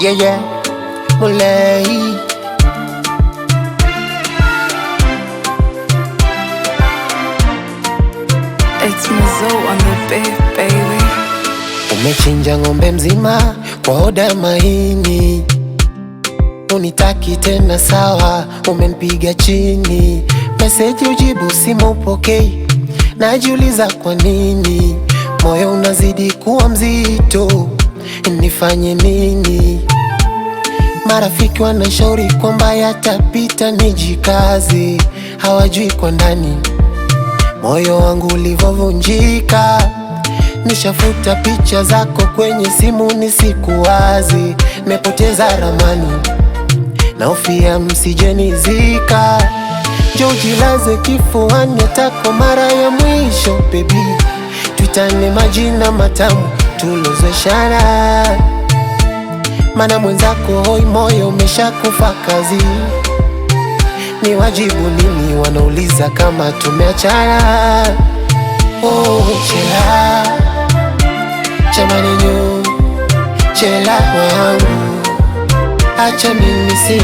Yeah, yeah, Mulei. It's Mizzo on the beat, baby. Umechinja ng'ombe mzima kwa oda ya maini, unitaki tena sawa, umenipiga chini. Meseji ujibu simu upokei, najiuliza kwa nini. Moyo unazidi kuwa mzito, nifanye nini? Marafiki wanashauri kwamba yatapita, nijikaze, hawajui kwa ndani moyo wangu ulivovunjika. Nishafuta picha zako kwenye simu nisikuwazi, nimepoteza ramani nahofia msijenizika. Njoo jilaze kifuani hata kwa mara ya mwisho baby, tuitane majina matamu tulozoeshana. Mana mwenzako hoi moyo umeshakufa kazi, ni wajibu nini wanauliza kama tumeachana? Oh, chela chamani nyu chela wangu, acha mimi si.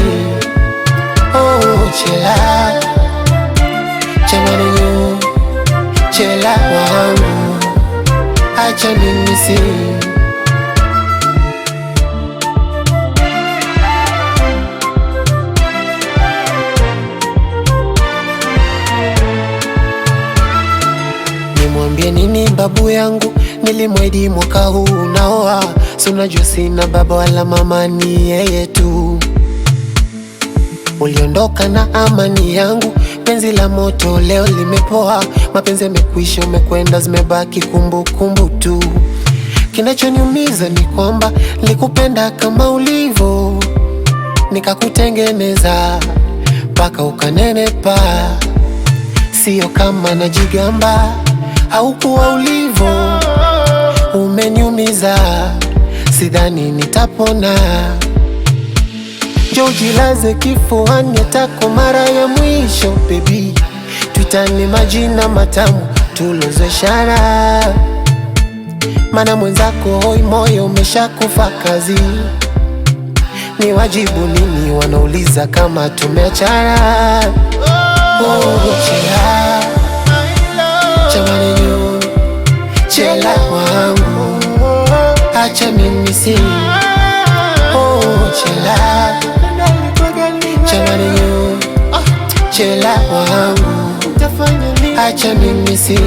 Oh, chela chamani nyu chela wangu, acha mimi si. Nimwambie nini babu yangu, nilimwahidi mwaka huu naoa. Si unajua sina baba wala mama, ni yeye tu. Uliondoka na amani yangu, penzi la moto leo limepoa. Mapenzi yamekwisha, umekwenda, zimebaki kumbukumbu tu. Kinachoniumiza ni kwamba nilikupenda kama ulivo, nikakutengeneza mpaka ukanenepa. Sio kama najigamba, haukuwa ulivo, umeniumiza, sidhani nitapona. Njoo jilaze kifuani hata kwa mara ya mwisho baby, tuitane majina matamu tulozoeshana. Mana mwenzako hoi moyo umeshakufa kazi, ni wajibu nini wanauliza kama tumeachana? Oh, chela chamani nyu chela wangu, acha mimi si. Oh, chela chamani nyu chela wangu, acha mimi si.